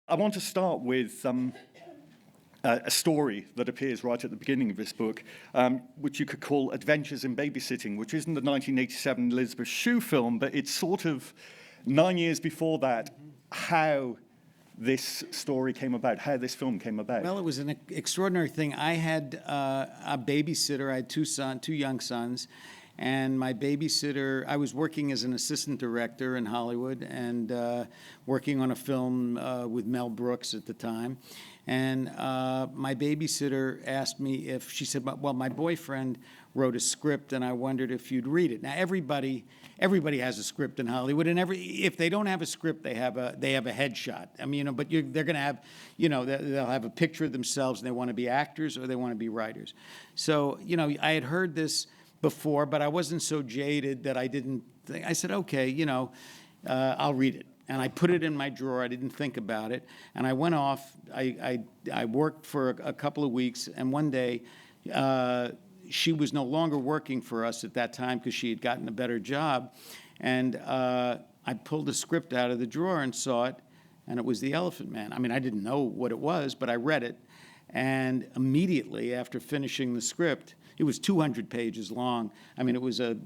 I want to start with a story that appears right at the beginning of this book, which you could call Adventures in Babysitting, which isn't the 1987 Elizabeth Shue film, but it's sort of 9 years before that, how this story came about, how this film came about. Well, it was an extraordinary thing. I had a babysitter. I had two young sons. And my babysitter, I was working as an assistant director in Hollywood and working on a film with Mel Brooks at the time. And my babysitter asked me if, she said, well, my boyfriend wrote a script and I wondered if you'd read it. Now, everybody has a script in Hollywood, and if they don't have a script, they have a headshot. I mean, but they're going to have, they'll have a picture of themselves and they want to be actors or they want to be writers. So, I had heard this before, but I wasn't so jaded that I didn't think. I said, okay, I'll read it. And I put it in my drawer. I didn't think about it. And I went off. I worked for a couple of weeks. And one day, she was no longer working for us at that time because she had gotten a better job. And I pulled a script out of the drawer and saw it. And it was The Elephant Man. I mean, I didn't know what it was, but I read it. And immediately after finishing the script, it was 200 pages long. I mean, it was a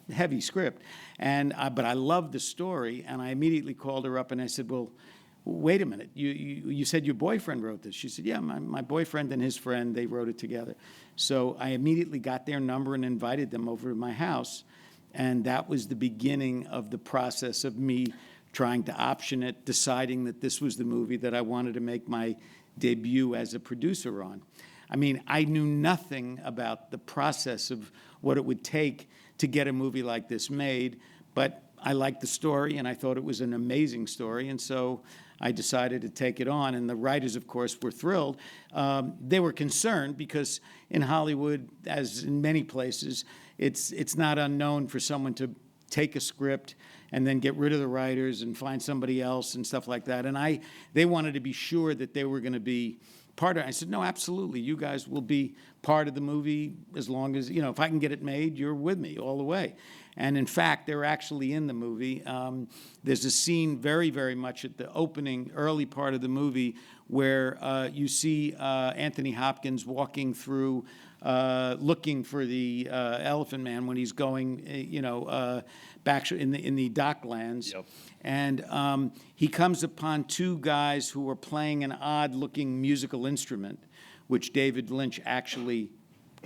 heavy script. But I loved the story, and I immediately called her up and I said, well, wait a minute. You said your boyfriend wrote this. She said, yeah, my boyfriend and his friend, they wrote it together. So I immediately got their number and invited them over to my house. And that was the beginning of the process of me trying to option it, deciding that this was the movie that I wanted to make my debut as a producer on. I mean, I knew nothing about the process of what it would take to get a movie like this made, but I liked the story and I thought it was an amazing story, and so I decided to take it on. And the writers, of course, were thrilled. They were concerned because in Hollywood, as in many places, it's not unknown for someone to take a script and then get rid of the writers and find somebody else and stuff like that. And they wanted to be sure that they were going to be part of it. I said, no, absolutely. You guys will be part of the movie as long as, if I can get it made, you're with me all the way. And in fact, they're actually in the movie. There's a scene very, very much at the opening, early part of the movie where you see Anthony Hopkins walking through, looking for the Elephant Man when he's going, back in the docklands. Yep. And he comes upon two guys who are playing an odd-looking musical instrument, which David Lynch actually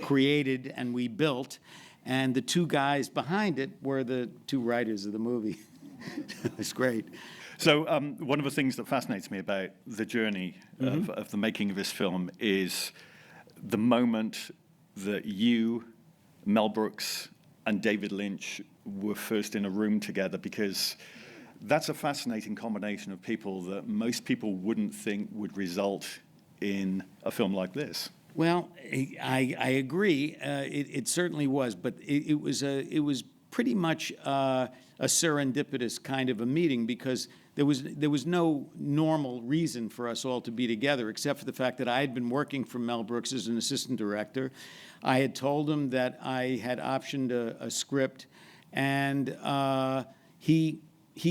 created and we built. And the two guys behind it were the two writers of the movie. It's great. So one of the things that fascinates me about the journey of the making of this film is the moment that you, Mel Brooks, and David Lynch were first in a room together, because that's a fascinating combination of people that most people wouldn't think would result in a film like this. Well, I agree. It certainly was, but it was pretty much a serendipitous kind of a meeting, because there was no normal reason for us all to be together, except for the fact that I had been working for Mel Brooks as an assistant director. I had told him that I had optioned a script, and he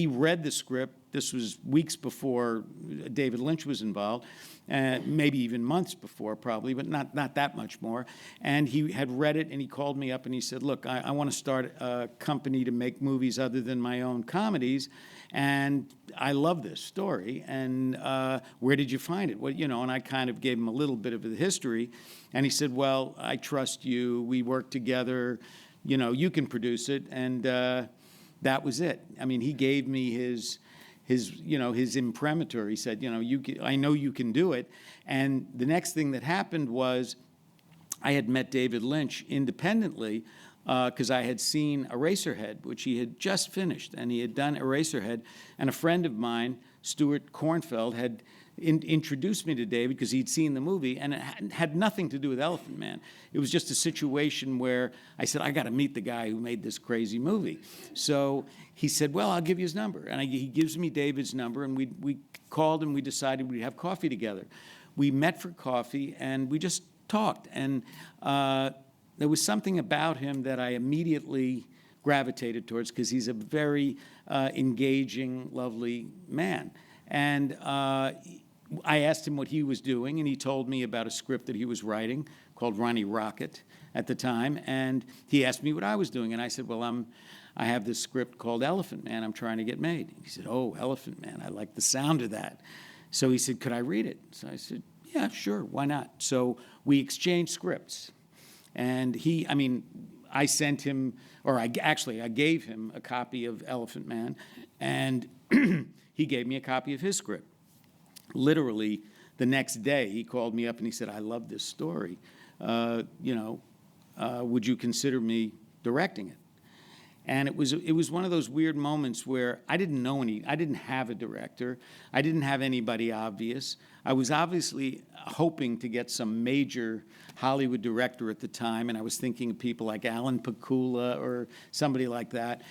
read the script. This was weeks before David Lynch was involved, maybe even months before probably, but not that much more. And he had read it, and he called me up and he said, look, I want to start a company to make movies other than my own comedies, and I love this story, and where did you find it? Well, and I kind of gave him a little bit of the history, and he said, well, I trust you, we work together, you can produce it, and that was it. I mean, he gave me his imprimatur. He said, I know you can do it. And the next thing that happened was I had met David Lynch independently because I had seen Eraserhead, which he had just finished, and he had done Eraserhead. And a friend of mine, Stuart Kornfeld, had introduced me to David because he'd seen the movie, and it had nothing to do with Elephant Man. It was just a situation where I said, I got to meet the guy who made this crazy movie. So he said, well, I'll give you his number. And he gives me David's number, and we called and we decided we'd have coffee together. We met for coffee, and we just talked. And there was something about him that I immediately gravitated towards, because he's a very engaging, lovely man. And I asked him what he was doing, and he told me about a script that he was writing called Ronnie Rocket at the time, and he asked me what I was doing, and I said, well, I have this script called Elephant Man I'm trying to get made. And he said, oh, Elephant Man, I like the sound of that. So he said, could I read it? So I said, yeah, sure, why not? So we exchanged scripts, and I sent him, or I gave him a copy of Elephant Man, and he gave me a copy of his script. Literally, the next day, he called me up and he said, I love this story. Would you consider me directing it? And it was one of those weird moments where I didn't have a director. I didn't have anybody obvious. I was obviously hoping to get some major Hollywood director at the time, and I was thinking of people like Alan Pakula or somebody like that.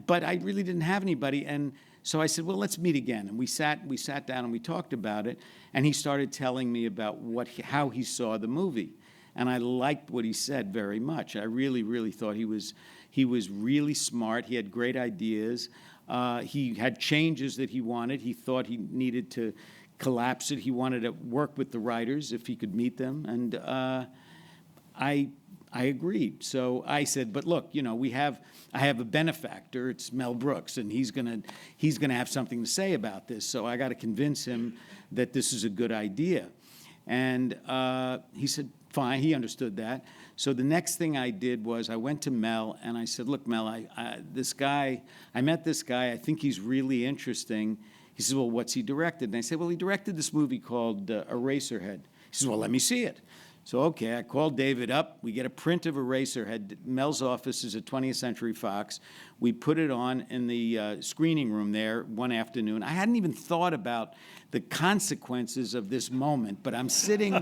But I really didn't have anybody, and so I said, well, let's meet again. And we sat down and we talked about it, and he started telling me about how he saw the movie. And I liked what he said very much. I really, really thought he was really smart. He had great ideas. He had changes that he wanted. He thought he needed to collapse it. He wanted to work with the writers if he could meet them. And I agreed. So I said, but look, I have a benefactor. It's Mel Brooks, and he's gonna have something to say about this. So I got to convince him that this is a good idea. And he said, fine. He understood that. So the next thing I did was I went to Mel and I said, look, Mel, I met this guy. I think he's really interesting. He said, well, what's he directed? And I said, well, he directed this movie called Eraserhead. He says, well, let me see it. So, okay, I called David up. We get a print of Eraserhead. Mel's office is at 20th Century Fox. We put it on in the screening room there one afternoon. I hadn't even thought about the consequences of this moment, but I'm sitting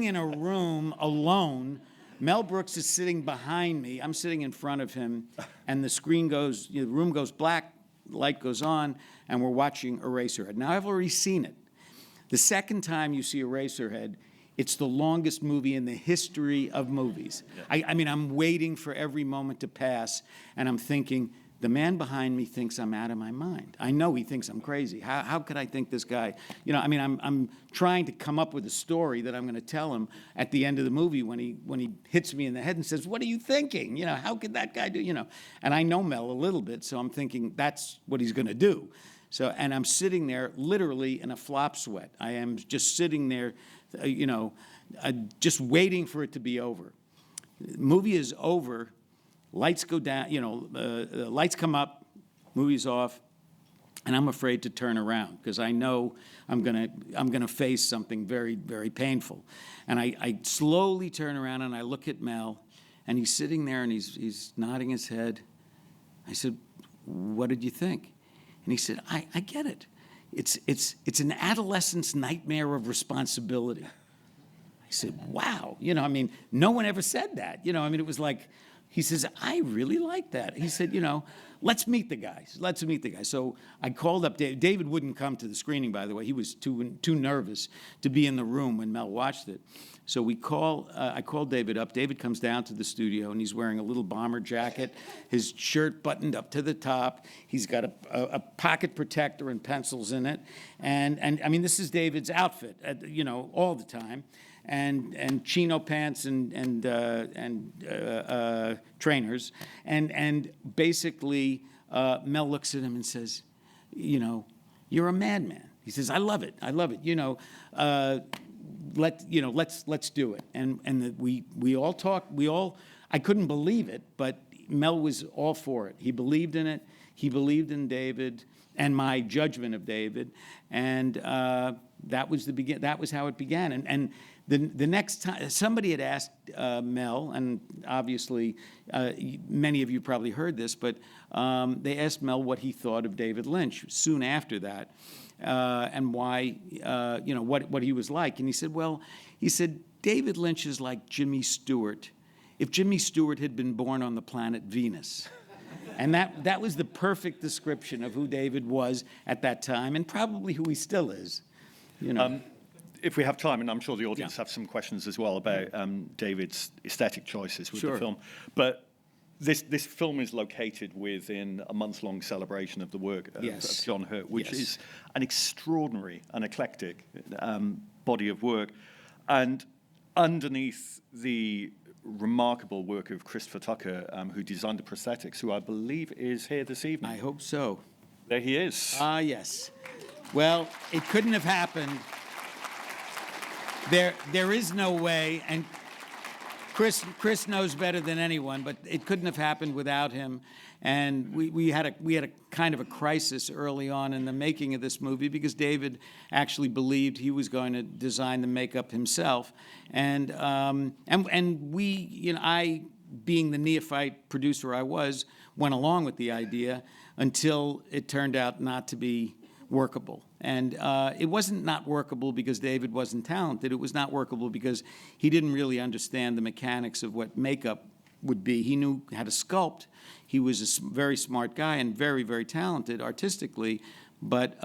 in a room alone. Mel Brooks is sitting behind me. I'm sitting in front of him, and the room goes black, light goes on, and we're watching Eraserhead. Now, I've already seen it. The second time you see Eraserhead, it's the longest movie in the history of movies. Yeah. I'm waiting for every moment to pass, and I'm thinking, the man behind me thinks I'm out of my mind. I know he thinks I'm crazy. How could I think this guy? I'm trying to come up with a story that I'm going to tell him at the end of the movie when he hits me in the head and says, "What are you thinking? How could that guy do?" And I know Mel a little bit, so I'm thinking that's what he's going to do. So, and I'm sitting there literally in a flop sweat. I am just sitting there, just waiting for it to be over. The movie is over. Lights go down, lights come up, movie's off, and I'm afraid to turn around because I know I'm gonna face something very, very painful. And I slowly turn around and I look at Mel, and he's sitting there and he's nodding his head. I said, "What did you think?" And he said, I get it. It's an adolescent's nightmare of responsibility. I said, wow. No one ever said that. It was like, he says, I really like that. He said, let's meet the guys. Let's meet the guys. So I called up David. David wouldn't come to the screening, by the way. He was too nervous to be in the room when Mel watched it. So I called David up. David comes down to the studio, and he's wearing a little bomber jacket, his shirt buttoned up to the top. He's got a pocket protector and pencils in it. And this is David's outfit, all the time. And chino pants and trainers. And basically, Mel looks at him and says, you're a madman. He says, I love it. Let's do it. And we all talked. I couldn't believe it, but Mel was all for it. He believed in it. He believed in David and my judgment of David. And that was how it began. And the next time, somebody had asked Mel, and obviously many of you probably heard this, but they asked Mel what he thought of David Lynch soon after that, and why, what he was like. And he said, David Lynch is like Jimmy Stewart, if Jimmy Stewart had been born on the planet Venus. And that was the perfect description of who David was at that time, and probably who he still is. If we have time, and I'm sure the audience have some questions as well about David's aesthetic choices with the film. But this film is located within a month-long celebration of the work of John Hurt, which is an extraordinary and eclectic body of work. And underneath the remarkable work of Christopher Tucker, who designed the prosthetics, who I believe is here this evening. I hope so. There he is. Ah, yes. Well, it couldn't have happened. There is no way, and Chris knows better than anyone, but it couldn't have happened without him. And we had a kind of a crisis early on in the making of this movie because David actually believed he was going to design the makeup himself, and we, you know, I, being the neophyte producer I was, went along with the idea until it turned out not to be workable. And it wasn't not workable because David wasn't talented. It was not workable because he didn't really understand the mechanics of what makeup would be. He knew how to sculpt. He was a very smart guy and very, very talented artistically, but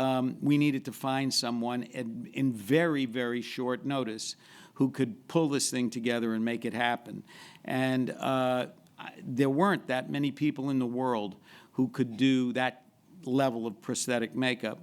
we needed to find someone in very, very short notice who could pull this thing together and make it happen. And there weren't that many people in the world who could do that level of prosthetic makeup.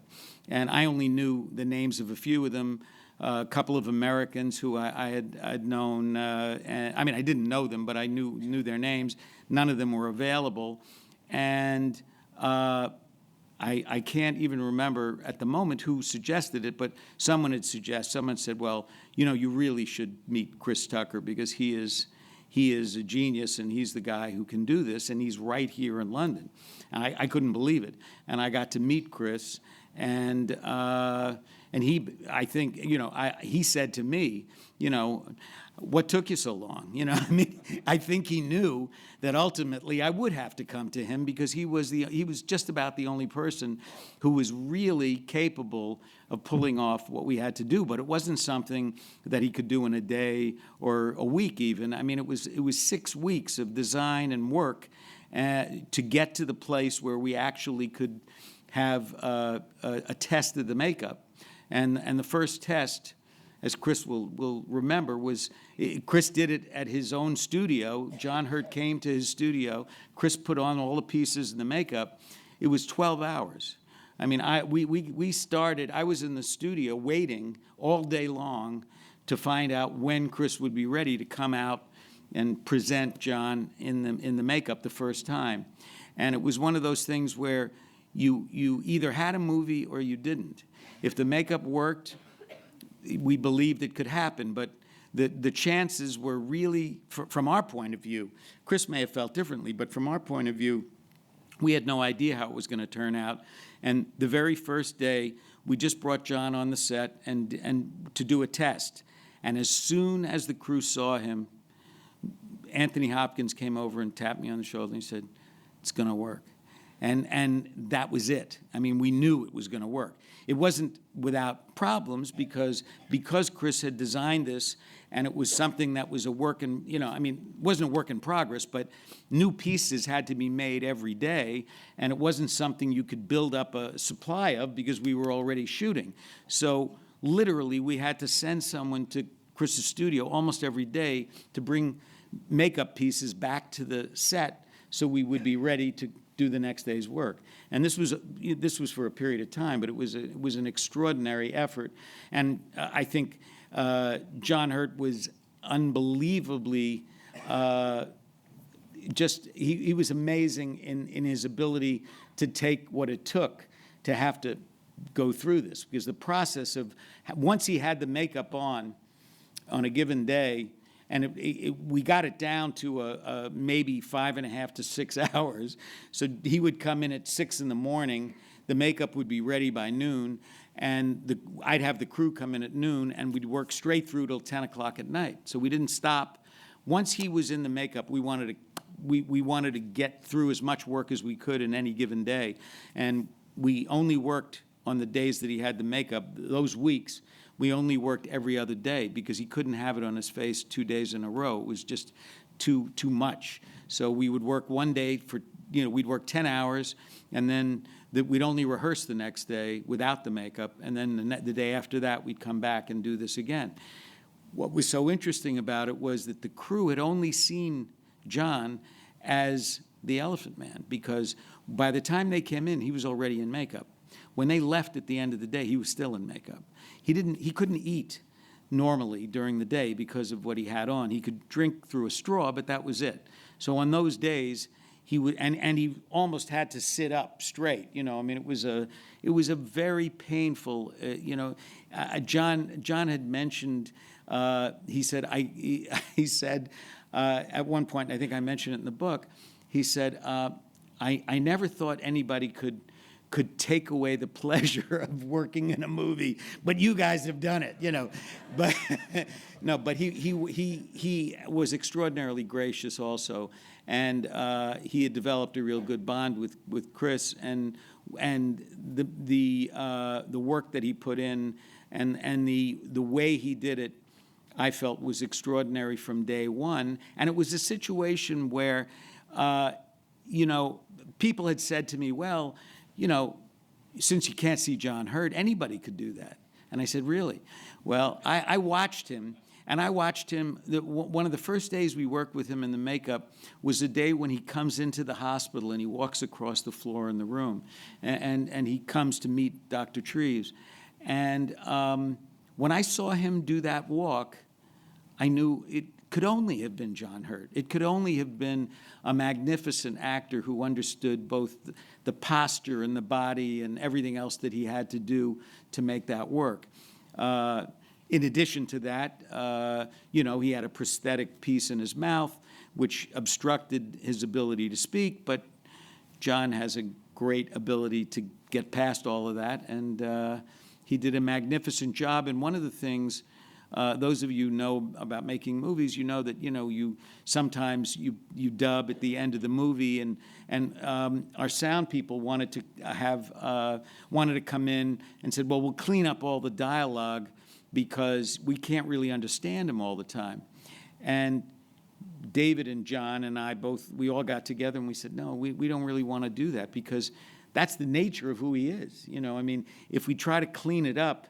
And I only knew the names of a few of them, a couple of Americans who I'd known. And, I mean, I didn't know them, but I knew their names. None of them were available. And I can't even remember at the moment who suggested it, but someone said, well, you know, you really should meet Chris Tucker because he is a genius and he's the guy who can do this, and he's right here in London. And I couldn't believe it. And I got to meet Chris, and he, I think, you know, he said to me, you know, what took you so long? You know, I mean, I think he knew that ultimately I would have to come to him because he was just about the only person who was really capable of pulling off what we had to do. But it wasn't something that he could do in a day or a week even. I mean, it was 6 weeks of design and work to get to the place where we actually could have a test of the makeup. And the first test, as Chris will remember, was Chris did it at his own studio. John Hurt came to his studio. Chris put on all the pieces and the makeup. It was 12 hours. I mean, we started, I was in the studio waiting all day long to find out when Chris would be ready to come out and present John in the makeup the first time. And it was one of those things where you either had a movie or you didn't. If the makeup worked, we believed it could happen, but the chances were really, from our point of view, Chris may have felt differently, but from our point of view, we had no idea how it was going to turn out. And the very first day, we just brought John on the set and to do a test. And as soon as the crew saw him, Anthony Hopkins came over and tapped me on the shoulder and he said, "It's going to work." And that was it. I mean, we knew it was going to work. It wasn't without problems because Chris had designed this, and it was something that was a work in, you know, I mean, it wasn't a work in progress, but new pieces had to be made every day, and it wasn't something you could build up a supply of because we were already shooting. So literally, we had to send someone to Chris's studio almost every day to bring makeup pieces back to the set so we would be ready to do the next day's work. And this was for a period of time, but it was an extraordinary effort. And I think John Hurt was unbelievably he was amazing in his ability to take what it took to have to go through this, because the process of once he had the makeup on a given day, and we got it down to maybe 5.5 to 6 hours. So he would come in at 6 in the morning. The makeup would be ready by noon, and I'd have the crew come in at noon, and we'd work straight through till 10 o'clock at night. So we didn't stop. Once he was in the makeup, we wanted to get through as much work as we could in any given day, and we only worked on the days that he had the makeup. Those weeks, we only worked every other day because he couldn't have it on his face 2 days in a row. It was just too much. So we would work one day for, you know, we'd work 10 hours, and then we'd only rehearse the next day without the makeup, and then the day after that, we'd come back and do this again. What was so interesting about it was that the crew had only seen John as the Elephant Man, because by the time they came in, he was already in makeup. When they left at the end of the day, he was still in makeup. He couldn't eat normally during the day because of what he had on. He could drink through a straw, but that was it. So on those days, he would, and he almost had to sit up straight. You know, I mean, it was a very painful. John had mentioned. He said he said at one point, I think I mentioned it in the book. He said, I never thought anybody could take away the pleasure of working in a movie, but you guys have done it, you know. But no, but he was extraordinarily gracious also, and he had developed a real good bond with Chris, and the work that he put in, and the way he did it, I felt was extraordinary from day one. And it was a situation where, people had said to me, well, since you can't see John Hurt, anybody could do that. And I said, really? Well, I watched him, and I watched him. One of the first days we worked with him in the makeup was the day when he comes into the hospital and he walks across the floor in the room, and he comes to meet Dr. Treves. And when I saw him do that walk, I knew it could only have been John Hurt. It could only have been a magnificent actor who understood both the posture and the body and everything else that he had to do to make that work. In addition to that, he had a prosthetic piece in his mouth, which obstructed his ability to speak, but John has a great ability to get past all of that, and he did a magnificent job. And one of the things, those of you who know about making movies, you know that you sometimes you dub at the end of the movie, and our sound people wanted to come in and said, well, we'll clean up all the dialogue because we can't really understand him all the time. And David and John and I we all got together and we said, no, we don't really want to do that, because that's the nature of who he is. I mean, if we try to clean it up,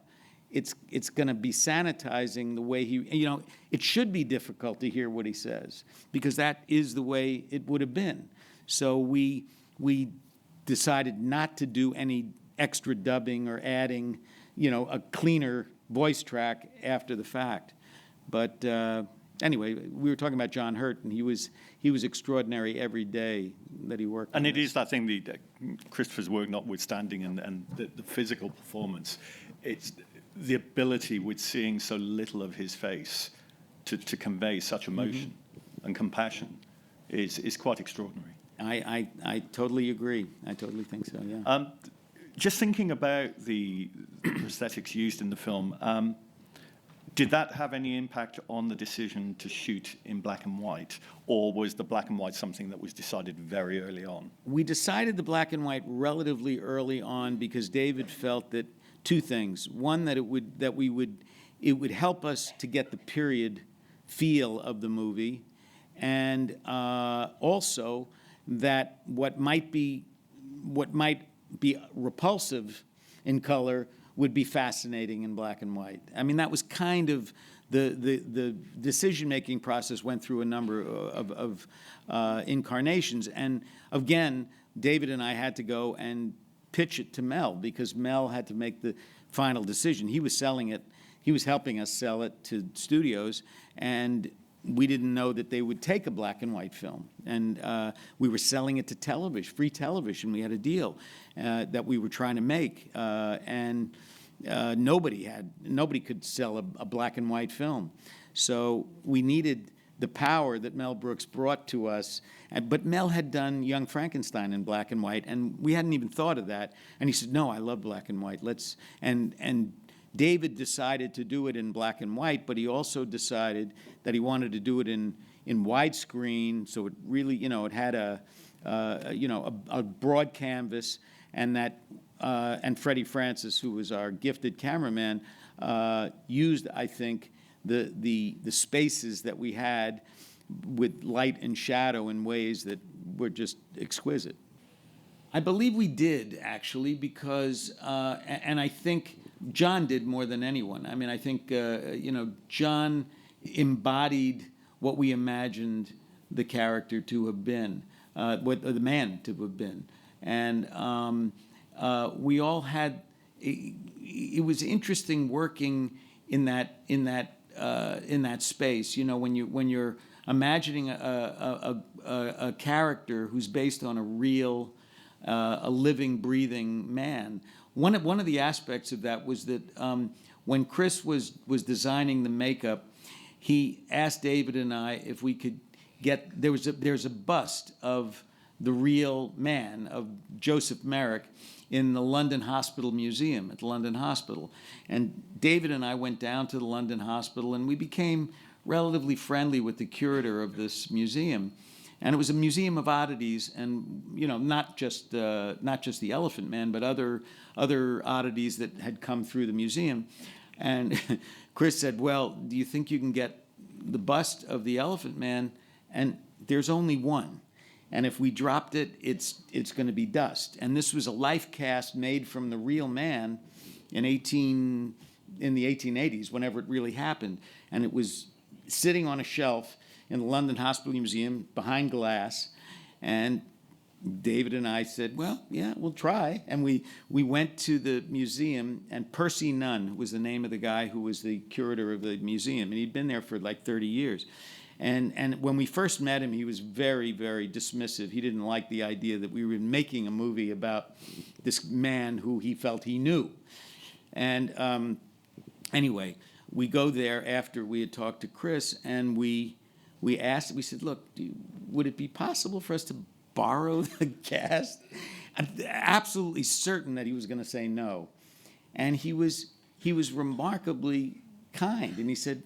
it's going to be sanitizing the way it should be difficult to hear what he says, because that is the way it would have been. So we decided not to do any extra dubbing or adding, a cleaner voice track after the fact. But anyway, we were talking about John Hurt, and he was extraordinary every day that he worked. And it is that thing, Christopher's work notwithstanding, and the physical performance, it's the ability with seeing so little of his face to convey such emotion and compassion is quite extraordinary. I totally agree. I totally think so, yeah. Just thinking about the prosthetics used in the film, did that have any impact on the decision to shoot in black and white, or was the black and white something that was decided very early on? We decided the black and white relatively early on because David felt that two things. One, that it would help us to get the period feel of the movie, and also that what might be repulsive in color would be fascinating in black and white. I mean, that was kind of the decision-making process went through a number of incarnations. And again, David and I had to go and pitch it to Mel, because Mel had to make the final decision. He was selling it. He was helping us sell it to studios, and we didn't know that they would take a black and white film. And we were selling it to television, free television. We had a deal that we were trying to make, and nobody could sell a black and white film. So we needed the power that Mel Brooks brought to us. But Mel had done Young Frankenstein in black and white, and we hadn't even thought of that. And he said, no, I love black and white. And David decided to do it in black and white, but he also decided that he wanted to do it in widescreen, so it really, it had a broad canvas, and and Freddie Francis, who was our gifted cameraman, used, I think, the spaces that we had with light and shadow in ways that were just exquisite. I believe we did, actually, because, and I think John did more than anyone. I mean, I think, John embodied what we imagined the character to have been, what the man to have been. And we all had. It was interesting working in that space. You know, when you're imagining a character who's based on a real, a living, breathing man. One of the aspects of that was that when Chris was designing the makeup, he asked David and I if we could get there's a bust of the real man, of Joseph Merrick, in the London Hospital Museum, at the London Hospital. And David and I went down to the London Hospital, and we became relatively friendly with the curator of this museum. And it was a museum of oddities, and not just the Elephant Man, but other oddities that had come through the museum. And Chris said, "Well, do you think you can get the bust of the Elephant Man?" And there's only one. And if we dropped it, it's going to be dust. And this was a life cast made from the real man in the 1880s, whenever it really happened. And it was sitting on a shelf in the London Hospital Museum behind glass. And David and I said, "Well, yeah, we'll try." And we went to the museum, and Percy Nunn was the name of the guy who was the curator of the museum. And he'd been there for like 30 years. And when we first met him, he was very, very dismissive. He didn't like the idea that we were making a movie about this man who he felt he knew. And anyway, we go there after we had talked to Chris, and we said, "Look, would it be possible for us to borrow the cast?" I'm absolutely certain that he was going to say no. And he was remarkably kind, and he said,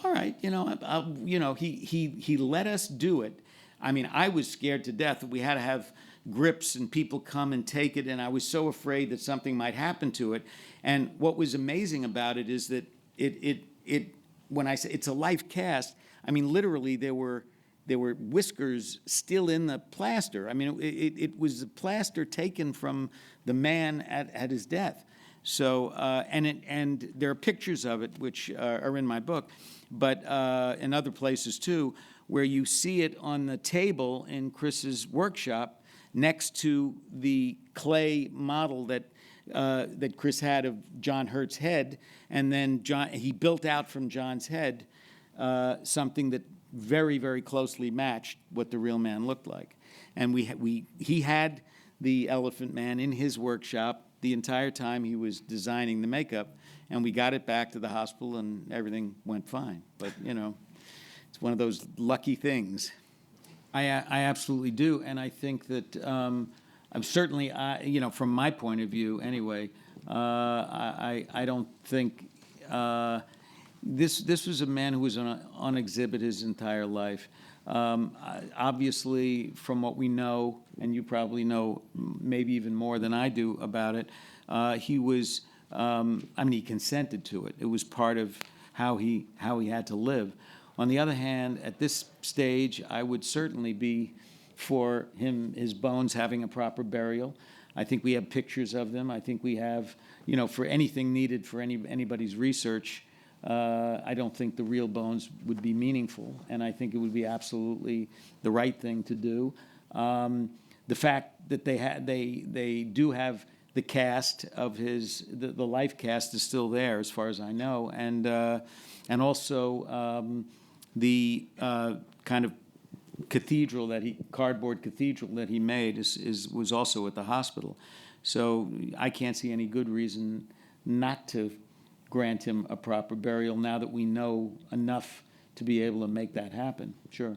"All right, he let us do it." I mean, I was scared to death that we had to have grips and people come and take it, and I was so afraid that something might happen to it. And what was amazing about it is that it when I say it's a life cast, I mean literally there were whiskers still in the plaster. I mean, it was the plaster taken from the man at his death. So and there are pictures of it which are in my book, but in other places too, where you see it on the table in Chris's workshop next to the clay model that Chris had of John Hurt's head, and then he built out from John's head something that very, very closely matched what the real man looked like. And he had the Elephant Man in his workshop the entire time he was designing the makeup, and we got it back to the hospital and everything went fine. But it's one of those lucky things. I absolutely do, and I think that I'm certainly, from my point of view anyway, I don't think this was a man who was on exhibit his entire life. Obviously, from what we know, and you probably know maybe even more than I do about it, he was, he consented to it. It was part of how he had to live. On the other hand, at this stage, I would certainly be for his bones having a proper burial. I think we have pictures of them. I think we have, for anything needed for anybody's research, I don't think the real bones would be meaningful, and I think it would be absolutely the right thing to do. The fact that they do have the cast of the life cast is still there, as far as I know, and also the kind of cardboard cathedral that he made was also at the hospital. So I can't see any good reason not to grant him a proper burial now that we know enough to be able to make that happen. Sure.